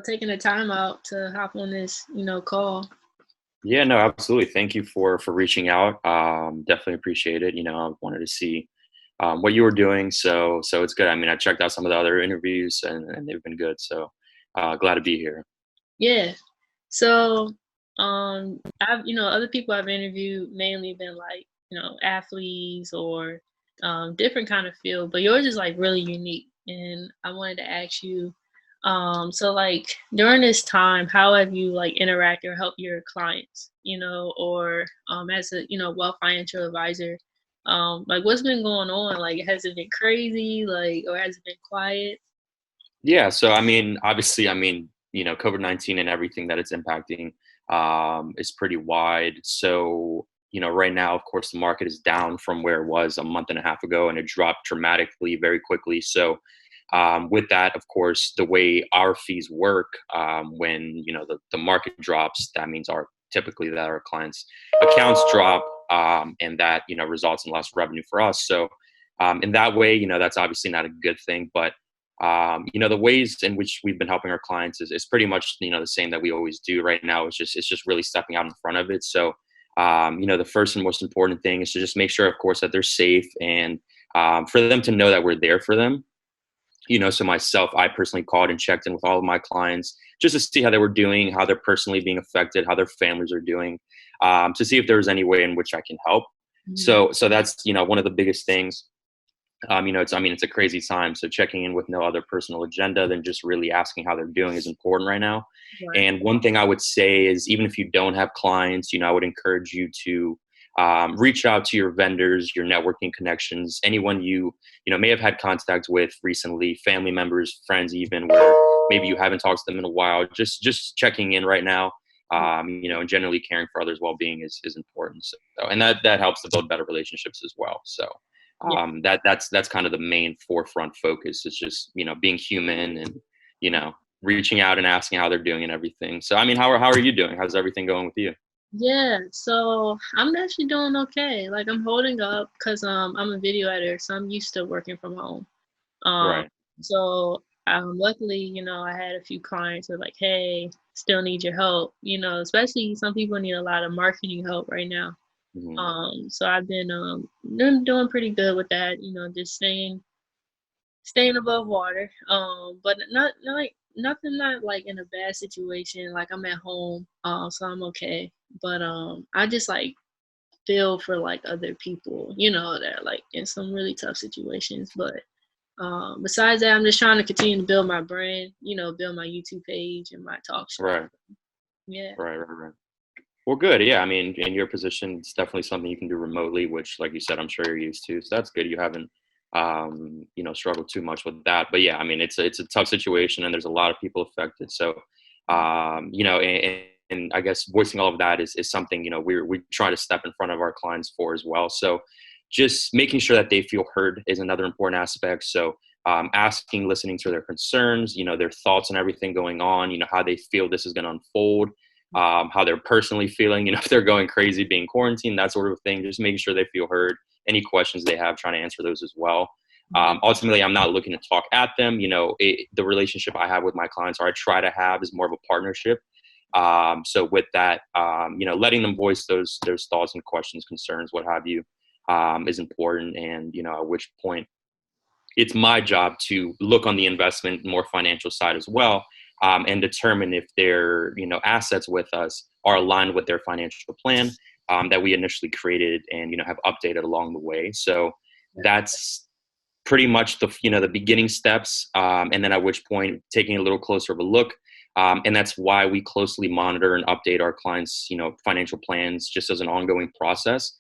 taking the time out to hop on this, call. Yeah, no, absolutely. Thank you for reaching out. Definitely appreciate it. I wanted to see what you were doing, so it's good. I mean, I checked out some of the other interviews, and they've been good. So glad to be here. Yeah. So, other people I've interviewed mainly been like, athletes or different kind of field, but yours is like really unique. And I wanted to ask you, so like during this time, how have you like interacted or helped your clients, or as a, wealth financial advisor, like what's been going on? Like, has it been crazy, like, or has it been quiet? Yeah, so I mean, obviously, I mean, COVID-19 and everything that it's impacting is pretty wide. So, right now, of course, the market is down from where it was a month and a half ago, and it dropped dramatically very quickly. So, with that, of course, the way our fees work, when the market drops, that means our clients' accounts drop, and that results in less revenue for us. So, in that way, that's obviously not a good thing, but the ways in which we've been helping our clients is pretty much the same that we always do right now. It's just really stepping out in front of it. So the first and most important thing is to just make sure, of course, that they're safe, and for them to know that we're there for them. So myself, I personally called and checked in with all of my clients just to see how they were doing, how they're personally being affected, how their families are doing, to see if there was any way in which I can help. Mhm. So that's one of the biggest things. It's a crazy time. So checking in with no other personal agenda than just really asking how they're doing is important right now. Right. And one thing I would say is, even if you don't have clients, I would encourage you to reach out to your vendors, your networking connections, anyone may have had contact with recently, family members, friends, even where maybe you haven't talked to them in a while. Just checking in right now. And generally caring for others' well-being is important. So, and that helps to build better relationships as well. So Yeah. that's kind of the main forefront focus. It's just being human, and you know reaching out and asking how they're doing and everything. So I mean, how are you doing? How's everything going with you? Yeah, so I'm actually doing okay. Like I'm holding up because I'm a video editor, so I'm used to working from home. Um Right. so luckily, I had a few clients who are like, hey, still need your help, especially some people need a lot of marketing help right now. Mhm. So I've been doing pretty good with that, just staying above water. But not like nothing, not like in a bad situation. Like I'm at home, so I'm okay. But I just like feel for like other people, that are like in some really tough situations. But besides that, I'm just trying to continue to build my brand, build my YouTube page and my talk show. Right. Yeah. Right. Well, good. Yeah, I mean, in your position, it's definitely something you can do remotely, which, like you said, I'm sure you're used to. So that's good. You haven't, struggled too much with that. But yeah, I mean, it's a tough situation, and there's a lot of people affected. So, and I guess voicing all of that is something we try to step in front of our clients for as well. So, just making sure that they feel heard is another important aspect. So. Asking, listening to their concerns, their thoughts and everything going on, how they feel this is going to unfold, how they're personally feeling, if they're going crazy being quarantined, that sort of thing, just making sure they feel heard. Any questions they have, trying to answer those as well. Mhm. Ultimately, I'm not looking to talk at them. The relationship I have with my clients, or I try to have, is more of a partnership. So with that, letting them voice those thoughts and questions, concerns, what have you, is important. And, at which point it's my job to look on the investment, more financial side as well, and determine if their assets with us are aligned with their financial plan that we initially created and have updated along the way. So that's pretty much the beginning steps, and then at which point taking a little closer of a look. And that's why we closely monitor and update our clients financial plans just as an ongoing process,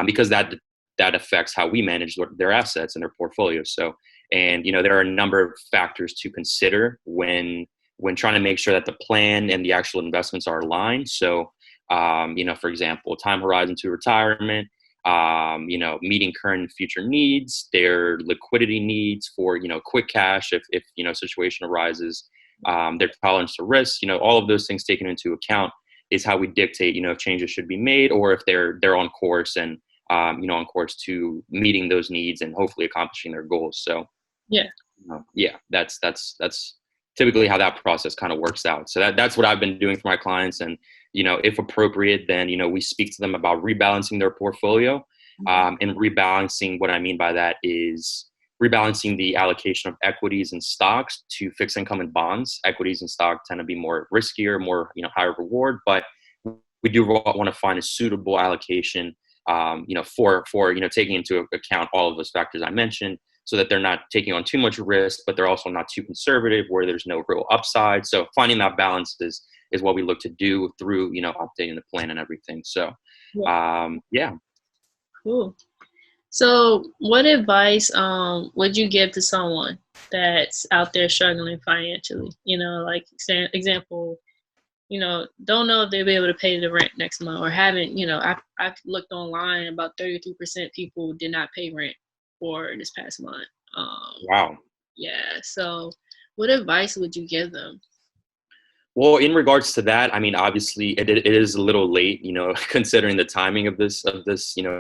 because that affects how we manage their assets and their portfolios. So, and there are a number of factors to consider when trying to make sure that the plan and the actual investments are aligned. So, for example, time horizon to retirement, meeting current and future needs, their liquidity needs for, quick cash if a situation arises, their tolerance to risk, all of those things taken into account is how we dictate, if changes should be made, or if they're on course and, on course to meeting those needs and hopefully accomplishing their goals. So, Yeah. yeah, that's typically how that process kind of works out. So that's what I've been doing for my clients. And, if appropriate, then, we speak to them about rebalancing their portfolio. And rebalancing, what I mean by that is rebalancing the allocation of equities and stocks to fixed income and bonds. Equities and stock tend to be more riskier, more, higher reward, but we do want to find a suitable allocation, for taking into account all of those factors I mentioned, so that they're not taking on too much risk, but they're also not too conservative where there's no real upside. So finding that balance is what we look to do through, updating the plan and everything. So, yeah. Cool. So, what advice would you give to someone that's out there struggling financially? Like example, don't know if they'll be able to pay the rent next month, or haven't. I've looked online, about 33% people did not pay rent for this past month. Wow. Yeah. So, what advice would you give them? Well, in regards to that, I mean, obviously it is a little late, considering the timing of this,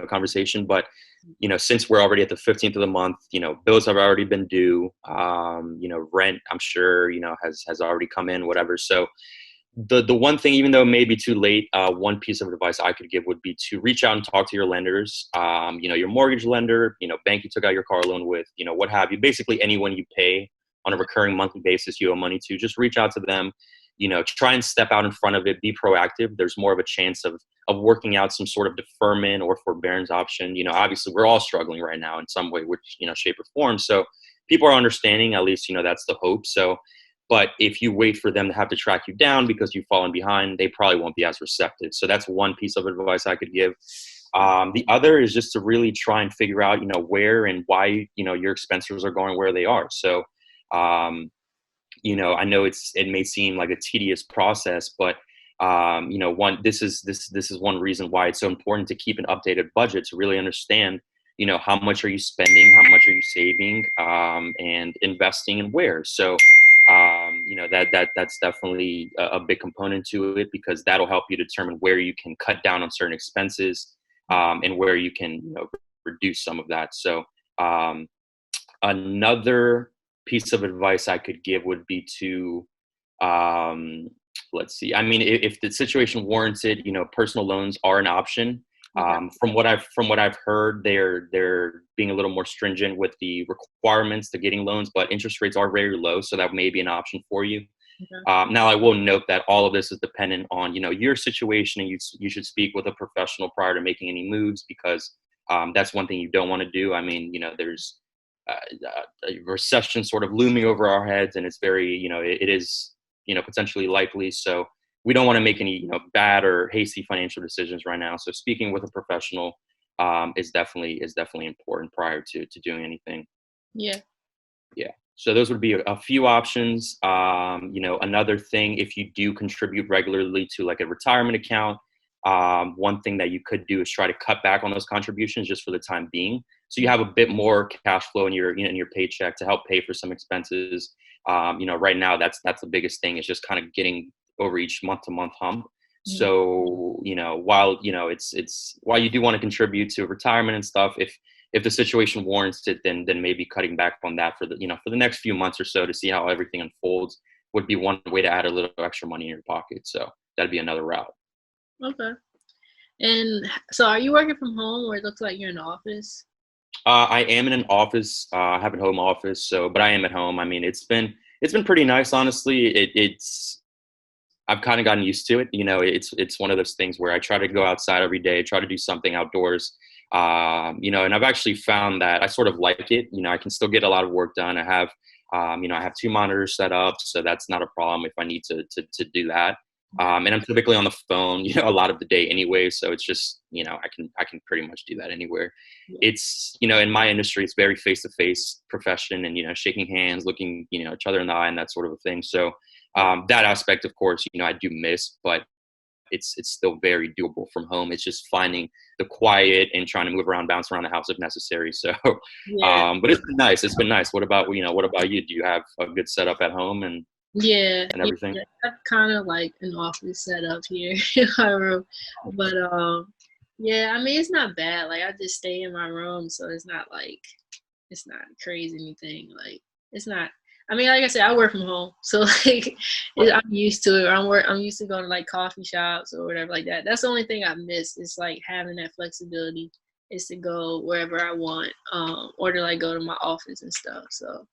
conversation. But, since we're already at the 15th of the month, bills have already been due. Rent, I'm sure, has already come in, whatever. So the one thing, even though it may be too late, one piece of advice I could give would be to reach out and talk to your lenders, your mortgage lender, bank you took out your car loan with, what have you. Basically anyone you pay on a recurring monthly basis you owe money to, just reach out to them. Try and step out in front of it, be proactive. There's more of a chance of working out some sort of deferment or forbearance option. Obviously we're all struggling right now in some way, which, shape or form. So people are understanding, at least, that's the hope. So, but if you wait for them to have to track you down because you've fallen behind, they probably won't be as receptive. So that's one piece of advice I could give. The other is just to really try and figure out, where and why, your expenses are going where they are. So, I know it may seem like a tedious process, but this is one reason why it's so important to keep an updated budget, to really understand, how much are you spending, how much are you saving, and investing, and where. So, that's definitely a big component to it, because that'll help you determine where you can cut down on certain expenses, and where you can, reduce some of that. So, another piece of advice I could give would be to, let's see. I mean, if the situation warrants it, personal loans are an option. From what I've heard, they're being a little more stringent with the requirements to getting loans, but interest rates are very low, so that may be an option for you. Now, I will note that all of this is dependent on, your situation, and you should speak with a professional prior to making any moves, because that's one thing you don't want to do. I mean, there's a recession sort of looming over our heads, and it's very, it is, potentially likely. So we don't want to make any, bad or hasty financial decisions right now. So speaking with a professional is definitely important prior to doing anything. Yeah. Yeah. So those would be a few options. Another thing, if you do contribute regularly to like a retirement account, one thing that you could do is try to cut back on those contributions just for the time being, so you have a bit more cash flow in your paycheck to help pay for some expenses. Right now that's the biggest thing, is just kind of getting over each month to month hump. So, while it's while you do want to contribute to retirement and stuff, if the situation warrants it, then maybe cutting back on that for the next few months or so to see how everything unfolds would be one way to add a little extra money in your pocket. So that'd be another route. Okay. And so, are you working from home, or it looks like you're in the office? I am in an office. I have a home office, but I am at home. I mean, it's been pretty nice, honestly. It's I've kind of gotten used to it. It's one of those things where I try to go outside every day, try to do something outdoors. And I've actually found that I sort of like it. I can still get a lot of work done. I have, I have two monitors set up, so that's not a problem if I need to do that. And I'm typically on the phone, a lot of the day anyway. So it's just, I can pretty much do that anywhere. It's, in my industry, it's very face-to-face profession, and, shaking hands, looking, each other in the eye, and that sort of a thing. So that aspect, of course, I do miss, but it's still very doable from home. It's just finding the quiet and trying to move around, bounce around the house if necessary. So, but it's been nice. It's been nice. What about you? Do you have a good setup at home and everything? Yeah. I have kind of like an office setup here in my room, but yeah, I mean, it's not bad. Like, I just stay in my room, so it's not crazy anything. Like, it's not. I mean, like I said, I work from home, so like Right. I'm used to it. I'm used to going to like coffee shops or whatever like that. That's the only thing I miss is like having that flexibility is to go wherever I want, or to like go to my office and stuff. So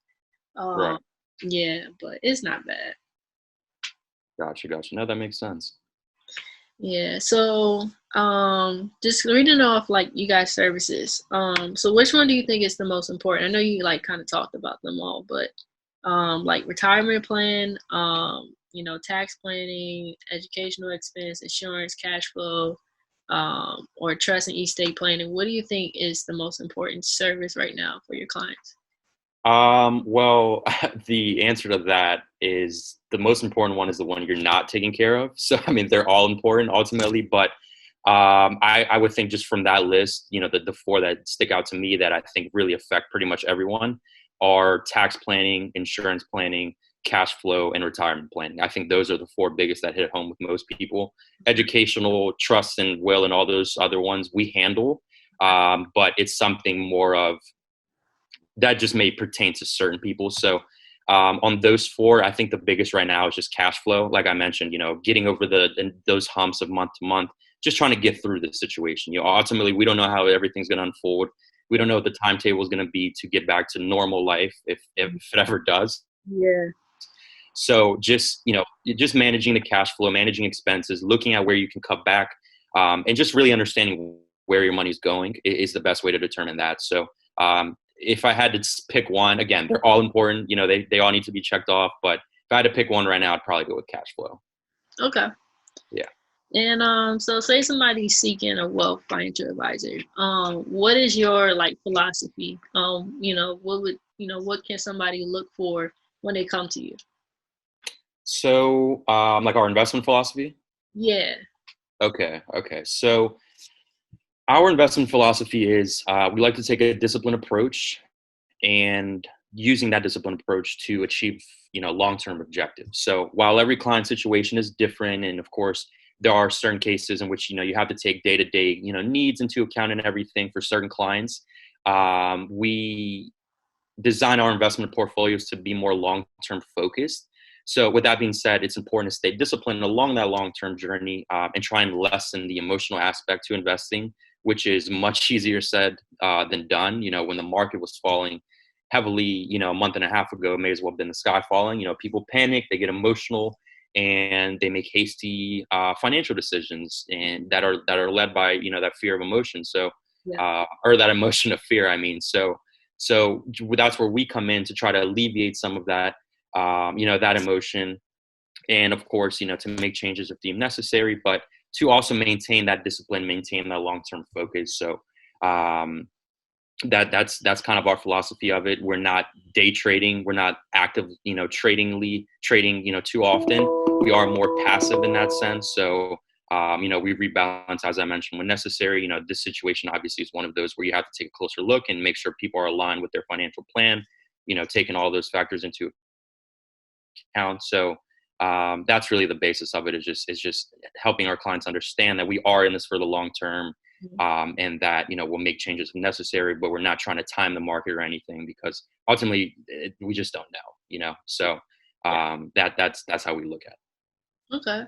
Right. um, yeah, but it's not bad. Gotcha. Gotcha. No, that makes sense. Yeah. So just reading off like you guys services. So which one do you think is the most important? I know you like kind of talked about them all, but like retirement plan, tax planning, educational expense, insurance, cash flow, or trust and estate planning. What do you think is the most important service right now for your clients? Well, the answer to that is the most important one is the one you're not taking care of. So, I mean, they're all important ultimately, but I would think just from that list, the four that stick out to me that I think really affect pretty much everyone are tax planning, insurance planning, cash flow, and retirement planning. I think those are the four biggest that hit home with most people. Educational, trust, and will, and all those other ones we handle, but it's something more of that just may pertain to certain people. So on those four, I think the biggest right now is just cash flow. Like I mentioned, getting over those humps of month to month, just trying to get through the situation. Ultimately, we don't know how everything's going to unfold. We don't know what the timetable is going to be to get back to normal life, if it ever does. Yeah. So just managing the cash flow, managing expenses, looking at where you can cut back, and just really understanding where your money's going is the best way to determine that. So if I had to pick one, again, they're all important. They all need to be checked off. But if I had to pick one right now, I'd probably go with cash flow. Okay. Yeah. And so say somebody's seeking a wealth financial advisor. What is your like philosophy? What can somebody look for when they come to you? So like our investment philosophy. Yeah. Okay. Okay. So our investment philosophy is we like to take a disciplined approach and using that disciplined approach to achieve long-term objectives. So while every client situation is different, and of course there are certain cases in which you have to take day-to-day needs into account and everything for certain clients, we design our investment portfolios to be more long-term focused. So with that being said, it's important to stay disciplined along that long-term journey, and try and lessen the emotional aspect to investing, which is much easier said than done. When the market was falling heavily, a month and a half ago, it may as well have been the sky falling. People panic, they get emotional, and they make hasty financial decisions, and that are led by that fear of emotion. So, Yeah. or that emotion of fear. I mean, so that's where we come in to try to alleviate some of that, that emotion, and of course, to make changes if deemed necessary, but to also maintain that discipline, maintain that long-term focus. So um, that's kind of our philosophy of it. We're not day trading. We're not active, trading, too often. We are more passive in that sense. So, we rebalance, as I mentioned, when necessary. This situation obviously is one of those where you have to take a closer look and make sure people are aligned with their financial plan, taking all those factors into account. So, that's really the basis of it, is just helping our clients understand that we are in this for the long term, and that we'll make changes if necessary, but we're not trying to time the market or anything, because ultimately we just don't know. So Yeah. that's how we look at it. Okay.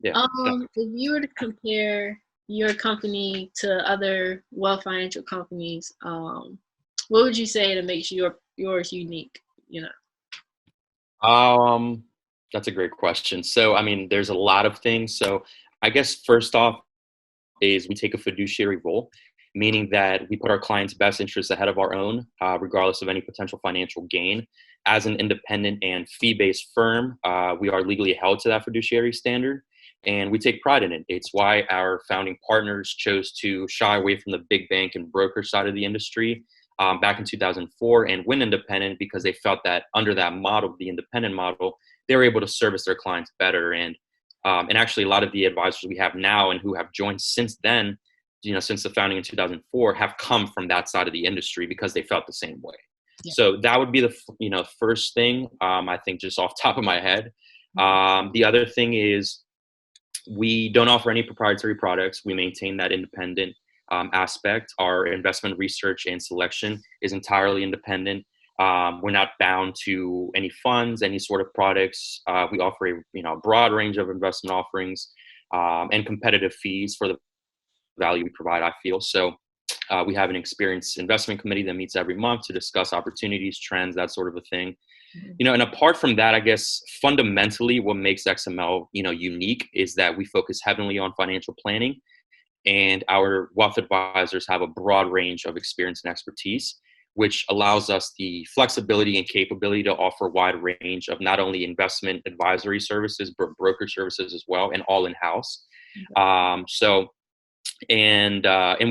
Yeah. If you were to compare your company to other wealth financial companies, what would you say to make sure yours unique? You know. Um, that's a great question. So, I mean, there's a lot of things. So, I guess first off is we take a fiduciary role, meaning that we put our clients' best interests ahead of our own, regardless of any potential financial gain. As an independent and fee-based firm, we are legally held to that fiduciary standard, and we take pride in it. It's why our founding partners chose to shy away from the big bank and broker side of the industry back in 2004 and went independent, because they felt that under that model, the independent model, they were able to service their clients better. And actually, a lot of the advisors we have now and who have joined since then, since the founding in 2004, have come from that side of the industry because they felt the same way. Yeah. So that would be the first thing, I think, just off the top of my head. The other thing is we don't offer any proprietary products. We maintain that independent aspect. Our investment research and selection is entirely independent. We're not bound to any funds, any sort of products. We offer a broad range of investment offerings and competitive fees for the value we provide, I feel. So we have an experienced investment committee that meets every month to discuss opportunities, trends, that sort of a thing. And apart from that, I guess fundamentally what makes XML, unique is that we focus heavily on financial planning, and our wealth advisors have a broad range of experience and expertise, which allows us the flexibility and capability to offer a wide range of not only investment advisory services, but broker services as well, and all in-house. And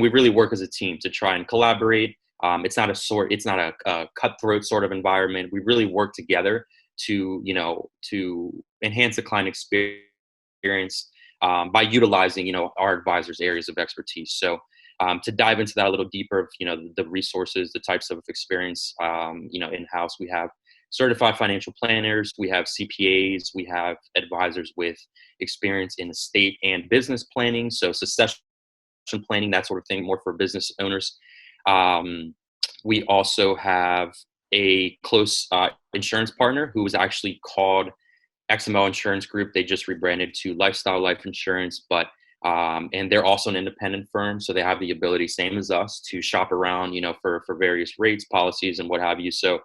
we really work as a team to try and collaborate. It's not a cutthroat sort of environment. We really work together to enhance the client experience by utilizing, our advisors' areas of expertise. So to dive into that a little deeper, the resources, the types of experience, in-house, we have certified financial planners, we have CPAs, we have advisors with experience in estate and business planning, so succession planning, that sort of thing, more for business owners. We also have a close insurance partner who is actually called XML Insurance Group. They just rebranded to Lifestyle Life Insurance, but and they're also an independent firm, so they have the ability, same as us, to shop around, for various rates, policies, and what have you. So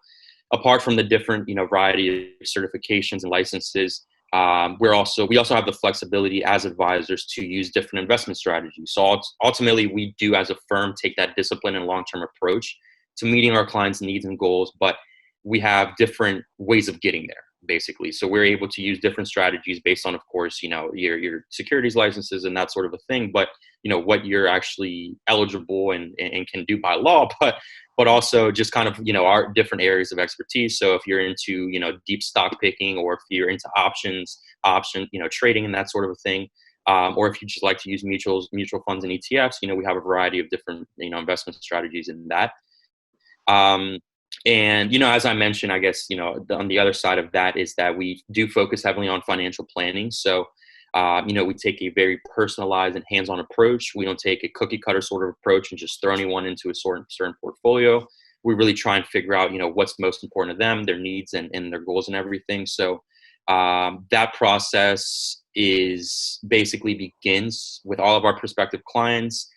apart from the different, variety of certifications and licenses, we also have the flexibility as advisors to use different investment strategies. So ultimately, we do as a firm take that discipline and long-term approach to meeting our clients' needs and goals, but we have different ways of getting there, basically. So we're able to use different strategies based on, of course, your securities licenses and that sort of a thing, but what you're actually eligible and can do by law, but also just kind of, our different areas of expertise. So if you're into, deep stock picking, or if you're into option, trading and that sort of a thing, or if you just like to use mutual funds and ETFs, we have a variety of different, investment strategies in that. And, as I mentioned, I guess, on the other side of that is that we do focus heavily on financial planning. So, we take a very personalized and hands-on approach. We don't take a cookie cutter sort of approach and just throw anyone into a certain portfolio. We really try and figure out, what's most important to them, their needs and their goals and everything. So that process begins with all of our prospective clients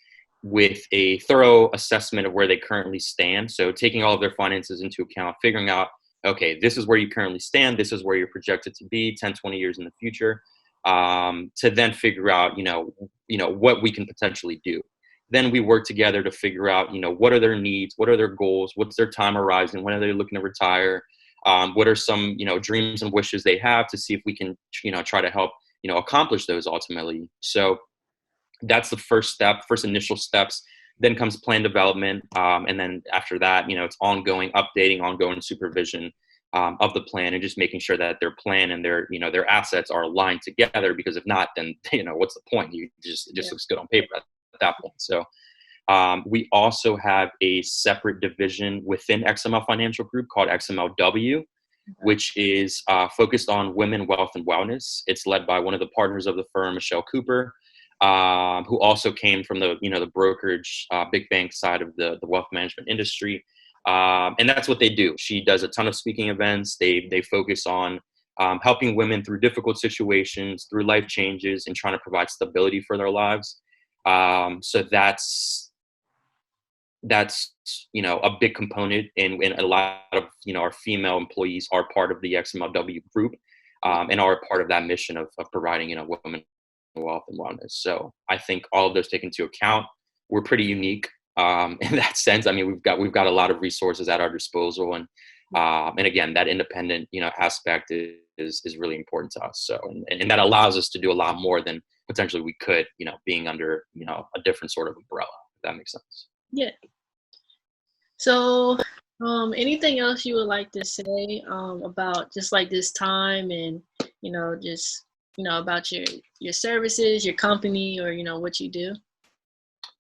with a thorough assessment of where they currently stand. So taking all of their finances into account, figuring out, okay, this is where you currently stand. This is where you're projected to be 10, 20 years in the future. To then figure out, what we can potentially do. Then we work together to figure out, what are their needs, what are their goals, what's their time horizon, when are they looking to retire, what are some, dreams and wishes they have, to see if we can, try to help, accomplish those ultimately. So that's the first initial steps. Then comes plan development, and then after that, it's ongoing updating, ongoing supervision of the plan, and just making sure that their plan and their assets are aligned together. Because if not, then what's the point? It just looks good on paper at that point. So we also have a separate division within XML Financial Group called XMLW, which is focused on women, wealth, and wellness. It's led by one of the partners of the firm, Michelle Cooper, who also came from the brokerage, big bank side of the wealth management industry. And that's what they do. She does a ton of speaking events. They focus on helping women through difficult situations, through life changes, and trying to provide stability for their lives. So that's a big component, and a lot of our female employees are part of the XMLW group, and are part of that mission of providing women wealth and wellness. So I think all of those taken into account, we're pretty unique in that sense. I mean, we've got a lot of resources at our disposal, and again, that independent aspect is really important to us. So and that allows us to do a lot more than potentially we could, being under a different sort of umbrella. If that makes sense. Yeah. So, anything else you would like to say about just like this time, and just about your services, your company, or what you do?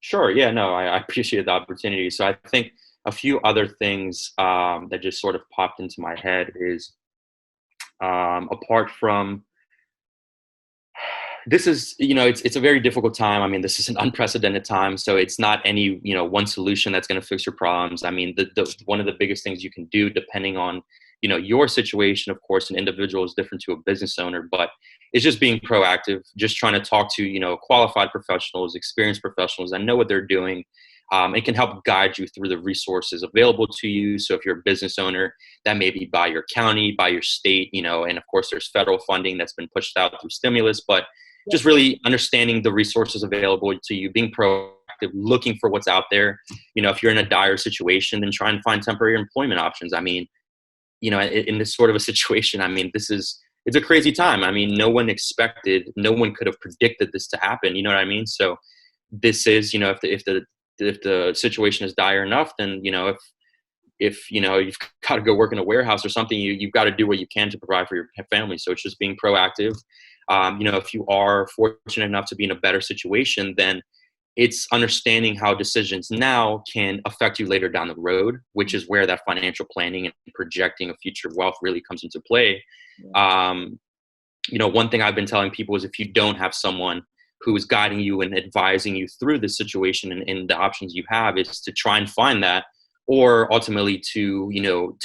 Sure. Yeah, no, I appreciate the opportunity. So I think a few other things that just sort of popped into my head is, apart from This is, it's a very difficult time. I mean, this is an unprecedented time, so it's not any, one solution that's going to fix your problems. I mean, the one of the biggest things you can do, depending on, your situation, of course, an individual is different to a business owner, but it's just being proactive, just trying to talk to, qualified professionals, experienced professionals that know what they're doing. It can help guide you through the resources available to you. So if you're a business owner, that may be by your county, by your state, and of course there's federal funding that's been pushed out through stimulus, but just really understanding the resources available to you, being proactive, looking for what's out there. If you're in a dire situation, then try and find temporary employment options. I mean, in this sort of a situation, I mean, it's a crazy time. I mean, no one could have predicted this to happen. You know what I mean? So this is, if the situation is dire enough, then, if you've got to go work in a warehouse or something, you've got to do what you can to provide for your family. So it's just being proactive. If you are fortunate enough to be in a better situation, then it's understanding how decisions now can affect you later down the road, which is where that financial planning and projecting a future wealth really comes into play. One thing I've been telling people is, if you don't have someone who is guiding you and advising you through the situation and the options you have, is to try and find that, or ultimately to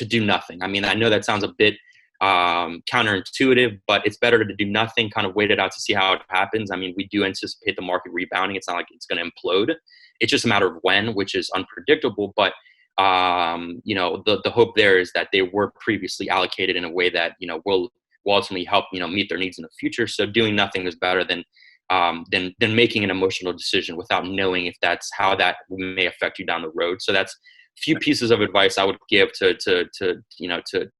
do nothing. I mean, I know that sounds a bit counterintuitive, but it's better to do nothing, kind of wait it out to see how it happens. I mean, we do anticipate the market rebounding. It's not like it's going to implode. It's just a matter of when, which is unpredictable. But, the hope there is that they were previously allocated in a way that, will ultimately help, meet their needs in the future. So doing nothing is better than making an emotional decision without knowing if that's how that may affect you down the road. So that's few pieces of advice I would give to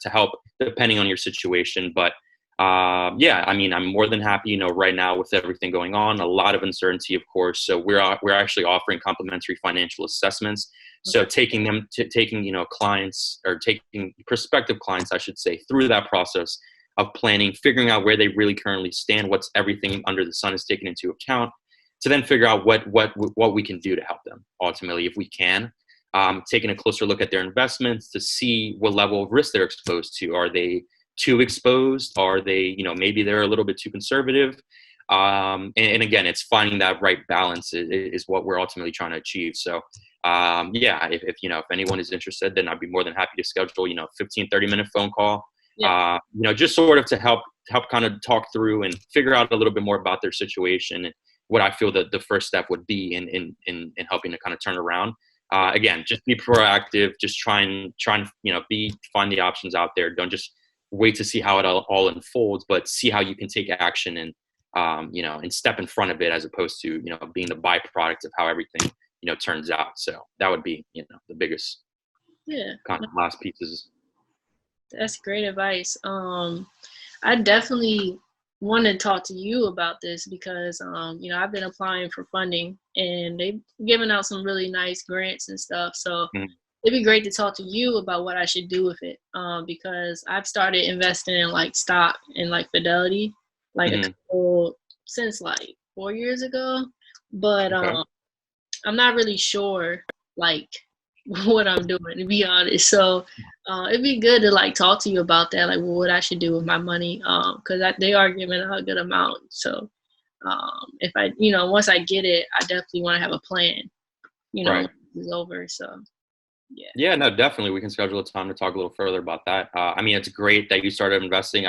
help, depending on your situation. But I mean, I'm more than happy, right now with everything going on, a lot of uncertainty, of course. So we're actually offering complimentary financial assessments. So taking clients, or taking prospective clients, I should say, through that process of planning, figuring out where they really currently stand, what's everything under the sun is taken into account, to then figure out what we can do to help them ultimately, if we can. Taking a closer look at their investments to see what level of risk they're exposed to. Are they too exposed? Are they, maybe they're a little bit too conservative? And again, it's finding that right balance is what we're ultimately trying to achieve. So, if anyone is interested, then I'd be more than happy to schedule, 15, 30-minute phone call, just sort of to help kind of talk through and figure out a little bit more about their situation and what I feel that the first step would be in helping to kind of turn around. Again, just be proactive, just try and find the options out there. Don't just wait to see how it all unfolds, but see how you can take action and, and step in front of it, as opposed to, being the byproduct of how everything, turns out. So that would be, the biggest kind of last pieces. That's great advice. I definitely want to talk to you about this because, I've been applying for funding and they've given out some really nice grants and stuff. So it'd be great to talk to you about what I should do with it. Because I've started investing in like stock and like Fidelity, like since like 4 years ago, but, I'm not really sure like what I'm doing, to be honest. So it'd be good to like talk to you about that, like what I should do with my money, because they are giving out a good amount. So if I, once I get it, I definitely want to have a plan, Right. when it's over. So yeah. Yeah, no, definitely. We can schedule a time to talk a little further about that. I mean, it's great that you started investing.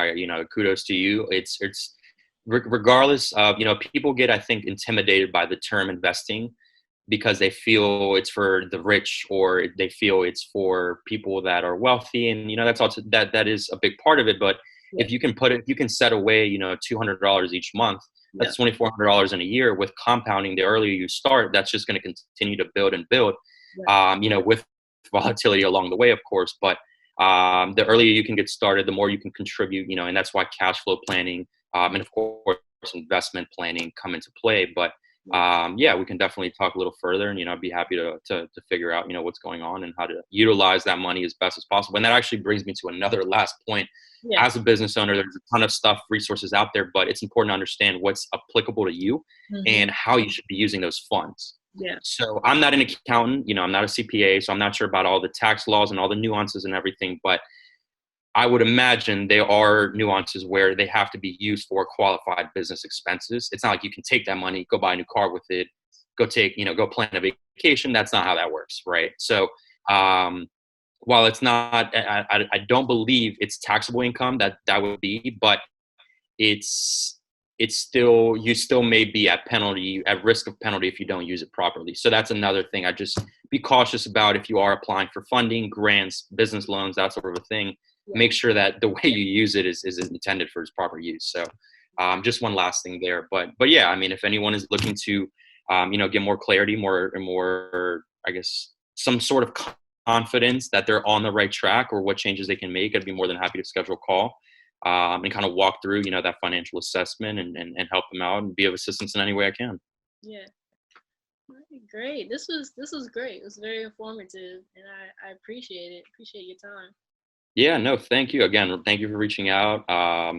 Kudos to you. It's regardless of, people get, I think, intimidated by the term investing, because they feel it's for the rich, or they feel it's for people that are wealthy. And, that's also, that is a big part of it. But if you can set away, $200 each month, that's $2,400 in a year. With compounding, the earlier you start, that's just going to continue to build and build, with volatility along the way, of course. But the earlier you can get started, the more you can contribute, and that's why cash flow planning, and of course investment planning come into play. But we can definitely talk a little further, and I'd be happy to figure out what's going on and how to utilize that money as best as possible. And that actually brings me to another last point. As a business owner, there's a ton of resources out there, but it's important to understand what's applicable to you and how you should be using those funds. So I'm not an accountant, I'm not a CPA, so I'm not sure about all the tax laws and all the nuances and everything, but I would imagine there are nuances where they have to be used for qualified business expenses. It's not like you can take that money, go buy a new car with it, go plan a vacation. That's not how that works, right? So, um, while it's not, I don't believe it's taxable income that would be, but it's it's still, you still may be at risk of penalty if you don't use it properly. So that's another thing. I just be cautious about if you are applying for funding, grants, business loans, that sort of a thing. Yeah. Make sure that the way you use it is intended for its proper use. So just one last thing there, but yeah, I mean, if anyone is looking to get more clarity, more, I guess, some sort of confidence that they're on the right track or what changes they can make, I'd be more than happy to schedule a call and kind of walk through, that financial assessment and help them out and be of assistance in any way I can. Yeah. Right, great. This was great. It was very informative, and I appreciate it. Appreciate your time. Yeah, no, thank you again. Thank you for reaching out.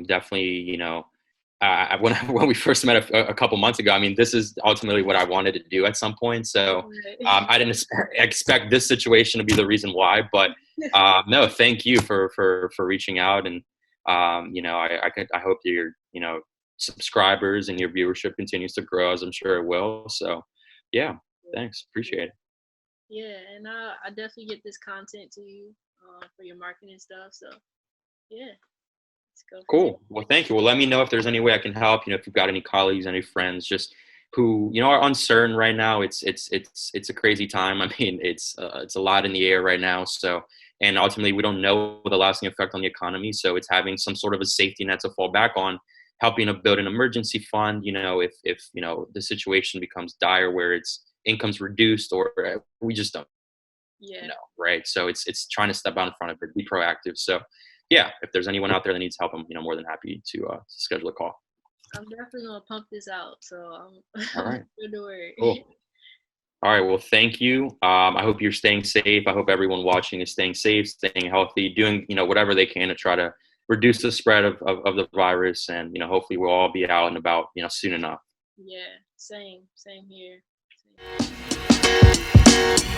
Definitely, when when we first met a couple months ago, I mean, this is ultimately what I wanted to do at some point. So Right. I didn't expect this situation to be the reason why, but no, thank you for reaching out, and I hope your subscribers and your viewership continues to grow, as I'm sure it will. So yeah, thanks, Yeah, appreciate it. yeah, and I definitely get this content to you for your marketing stuff. So yeah, let's go from there. Cool. Well, thank you. Well, let me know if there's any way I can help. If you've got any colleagues, any friends, just who are uncertain right now. It's a crazy time. I mean, it's a lot in the air right now. So, and ultimately, we don't know the lasting effect on the economy. So, it's having some sort of a safety net to fall back on, helping to build an emergency fund. If the situation becomes dire where its income's reduced, or we just don't Yeah, right? So it's trying to step out in front of it, be proactive. So yeah, if there's anyone out there that needs help, I'm more than happy to schedule a call. I'm definitely gonna pump this out. So All I'm right, good to worry. cool. All right, well, thank you. I hope you're staying safe. I hope everyone watching is staying safe, staying healthy, doing whatever they can to try to reduce the spread of the virus, and hopefully we'll all be out and about soon enough. Yeah, same here. Same.